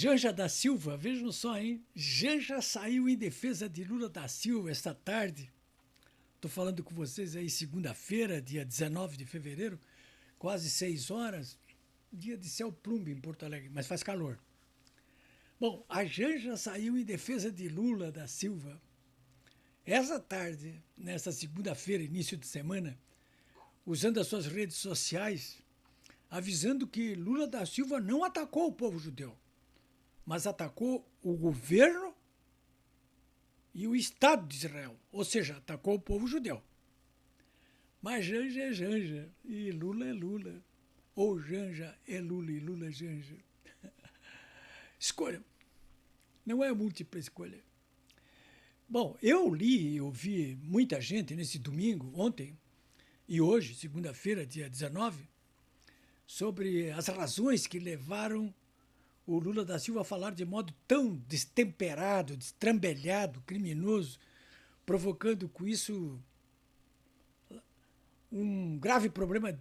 Janja da Silva, vejam só, hein? Janja saiu em defesa de Lula da Silva esta tarde. Estou falando com vocês aí segunda-feira, dia 19 de fevereiro, quase 6 horas, dia de céu plumbe em Porto Alegre, mas faz calor. Bom, a Janja saiu em defesa de Lula da Silva. Essa tarde, nessa segunda-feira, início de semana, usando as suas redes sociais, avisando que Lula da Silva não atacou o povo judeu, mas atacou o governo e o Estado de Israel, ou seja, atacou o povo judeu. Mas Janja é Janja e Lula é Lula, ou Janja é Lula e Lula é Janja. Escolha. Não é múltipla escolha. Bom, eu li e ouvi muita gente nesse domingo, ontem e hoje, segunda-feira, dia 19, sobre as razões que levaram o Lula da Silva a falar de modo tão destemperado, destrambelhado, criminoso, provocando com isso um grave problema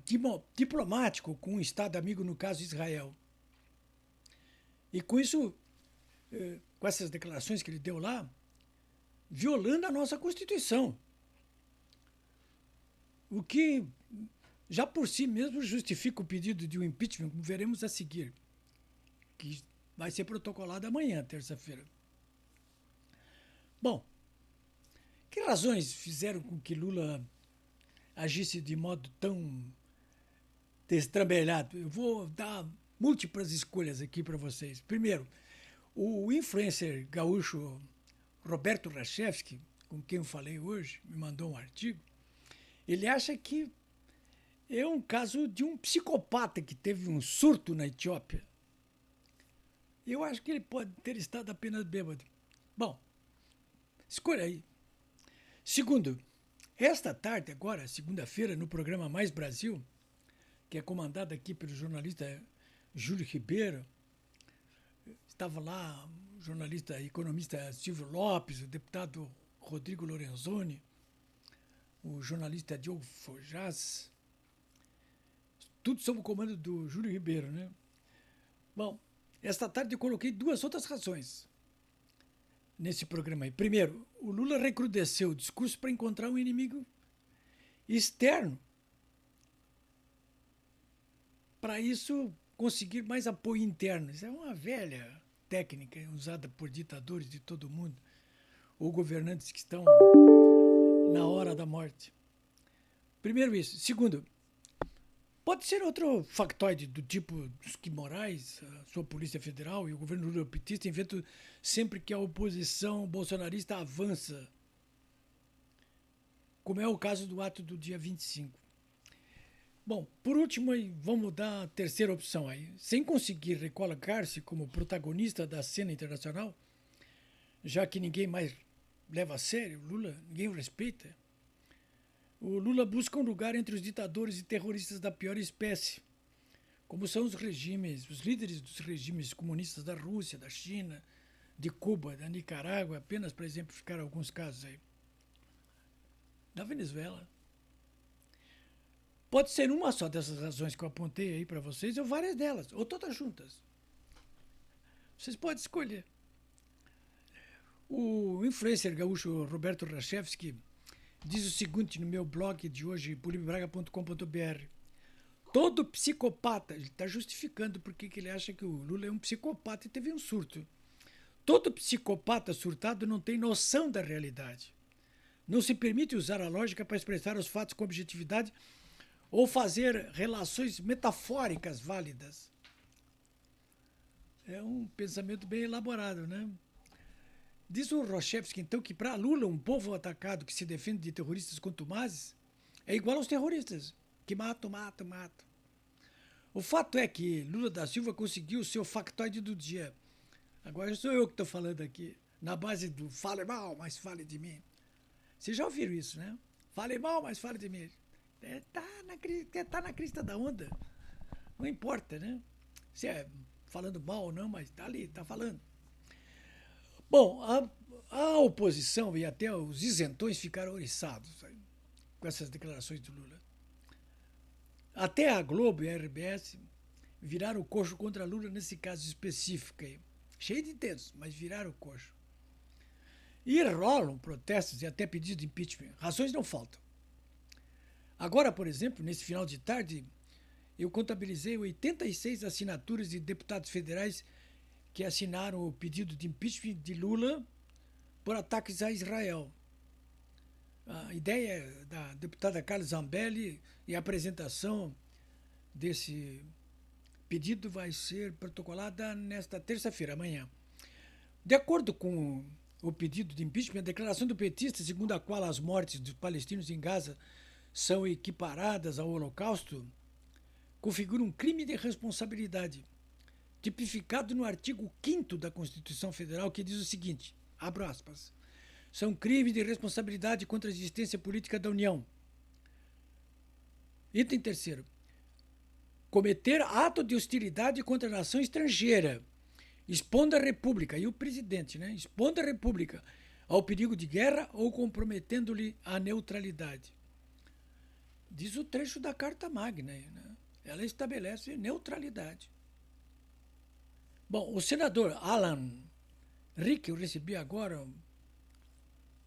diplomático com um Estado amigo, no caso Israel. E com isso, com essas declarações que ele deu lá, violando a nossa Constituição. O que já por si mesmo justifica o pedido de um impeachment, como veremos a seguir, que vai ser protocolado amanhã, terça-feira. Bom, que razões fizeram com que Lula agisse de modo tão destrambelhado? Eu vou dar múltiplas escolhas aqui para vocês. Primeiro, o influencer gaúcho Roberto Rachevski, com quem eu falei hoje, me mandou um artigo, ele acha que é um caso de um psicopata que teve um surto na Etiópia. Eu acho que ele pode ter estado apenas bêbado. Bom, escolha aí. Segundo, esta tarde, agora, segunda-feira, no programa Mais Brasil, que é comandado aqui pelo jornalista Júlio Ribeiro, estava lá o jornalista economista Silvio Lopes, o deputado Rodrigo Lorenzoni, o jornalista Diogo Forjaz, tudo sob o comando do Júlio Ribeiro, né? Bom, esta tarde eu coloquei duas outras razões nesse programa aí. Primeiro, o Lula recrudesceu o discurso para encontrar um inimigo externo. Para isso, conseguir mais apoio interno. Isso é uma velha técnica usada por ditadores de todo o mundo, ou governantes que estão na hora da morte. Primeiro isso. Segundo, pode ser outro factoide do tipo dos que Moraes, a sua Polícia Federal e o governo Lula petista inventam sempre que a oposição bolsonarista avança, como é o caso do ato do dia 25. Bom, por último, vamos dar a terceira opção aí. Sem conseguir recolocar-se como protagonista da cena internacional, já que ninguém mais leva a sério o Lula, ninguém o respeita, o Lula busca um lugar entre os ditadores e terroristas da pior espécie, como são os regimes, os líderes dos regimes comunistas da Rússia, da China, de Cuba, da Nicarágua, apenas para exemplificar alguns casos aí. Da Venezuela. Pode ser uma só dessas razões que eu apontei aí para vocês, ou várias delas, ou todas juntas. Vocês podem escolher. O influencer gaúcho Roberto Rachevski diz o seguinte no meu blog de hoje, polibraga.com.br. Todo psicopata, ele está justificando porque ele acha que o Lula é um psicopata e teve um surto. Todo psicopata surtado não tem noção da realidade. Não se permite usar a lógica para expressar os fatos com objetividade ou fazer relações metafóricas válidas. É um pensamento bem elaborado, né? Diz o Rachevski, então, que para Lula, um povo atacado que se defende de terroristas contumazes é igual aos terroristas, que matam. O fato é que Lula da Silva conseguiu o seu factoide do dia. Agora sou eu que estou falando aqui, na base do fale mal, mas fale de mim. Vocês já ouviram isso, né? Fale mal, mas fale de mim. Tá na crista da onda. Não importa, né? Se é falando mal ou não, mas tá ali, tá falando. Bom, a oposição e até os isentões ficaram oriçados com essas declarações do Lula. Até a Globo e a RBS viraram o coxo contra Lula nesse caso específico aí. cheio de dedos, mas viraram o coxo. E rolam protestos e até pedidos de impeachment. Razões não faltam. Agora, por exemplo, nesse final de tarde, eu contabilizei 86 assinaturas de deputados federais que assinaram o pedido de impeachment de Lula por ataques a Israel. A ideia da deputada Carla Zambelli e a apresentação desse pedido vai ser protocolada nesta terça-feira, amanhã. De acordo com o pedido de impeachment, a declaração do petista, segundo a qual as mortes dos palestinos em Gaza são equiparadas ao Holocausto, configura um crime de responsabilidade, tipificado no artigo 5º da Constituição Federal, que diz o seguinte, abro aspas, são crimes de responsabilidade contra a existência política da União. Item terceiro, cometer ato de hostilidade contra a nação estrangeira, expondo a República, e o presidente, né, expondo a República ao perigo de guerra ou comprometendo-lhe a neutralidade. Diz o trecho da Carta Magna, né? Ela estabelece neutralidade. Bom, o senador Alan Rick, eu recebi agora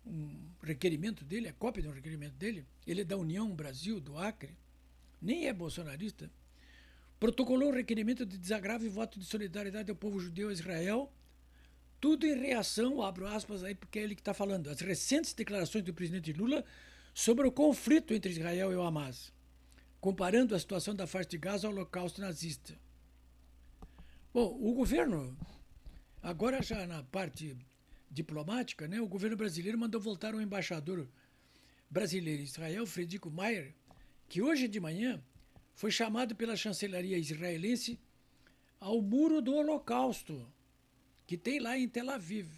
um requerimento dele, a cópia de um requerimento dele, ele é da União Brasil, do Acre, nem é bolsonarista, protocolou um requerimento de desagravo e voto de solidariedade ao povo judeu a Israel, tudo em reação, abro aspas aí porque é ele que está falando, às recentes declarações do presidente Lula sobre o conflito entre Israel e o Hamas, comparando a situação da faixa de Gaza ao holocausto nazista. Bom, o governo, agora já na parte diplomática, né, o governo brasileiro mandou voltar um embaixador brasileiro em Israel, Frederico Mayer, que hoje de manhã foi chamado pela chancelaria israelense ao Muro do Holocausto, que tem lá em Tel Aviv.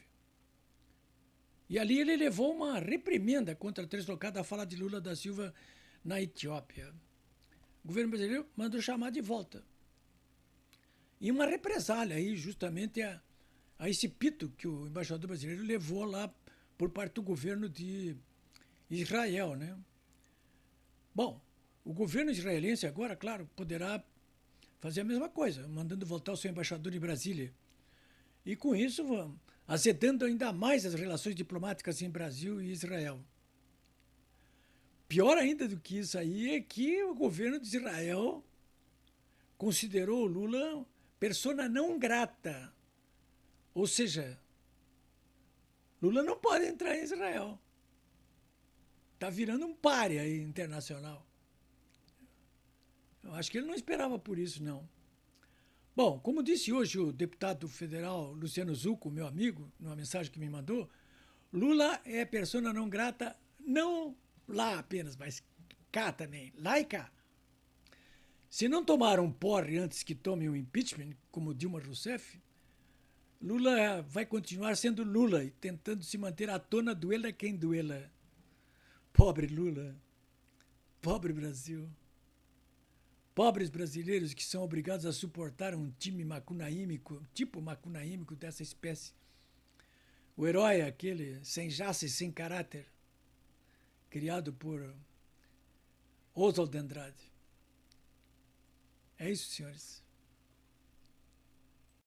E ali ele levou uma reprimenda contra a deslocada fala de Lula da Silva na Etiópia. O governo brasileiro mandou chamar de volta. E uma represália aí justamente a esse pito que o embaixador brasileiro levou lá por parte do governo de Israel, né? Bom, o governo israelense agora, claro, poderá fazer a mesma coisa, mandando voltar o seu embaixador em Brasília. E com isso, azedando ainda mais as relações diplomáticas em Brasil e Israel. Pior ainda do que isso aí é que o governo de Israel considerou o Lula persona não grata. Ou seja, Lula não pode entrar em Israel. Está virando um pária internacional. Eu acho que ele não esperava por isso, não. Bom, como disse hoje o deputado federal Luciano Zucco, meu amigo, numa mensagem que me mandou, Lula é persona não grata, não lá apenas, mas cá também, lá e cá. Se não tomaram um porre antes que tomem o impeachment, como Dilma Rousseff, Lula vai continuar sendo Lula e tentando se manter à tona, duela quem duela. Pobre Lula, pobre Brasil. Pobres brasileiros que são obrigados a suportar um time macunaímico, tipo macunaímico dessa espécie. O herói é aquele sem jaça e sem caráter, criado por Oswald de Andrade. É isso, senhores.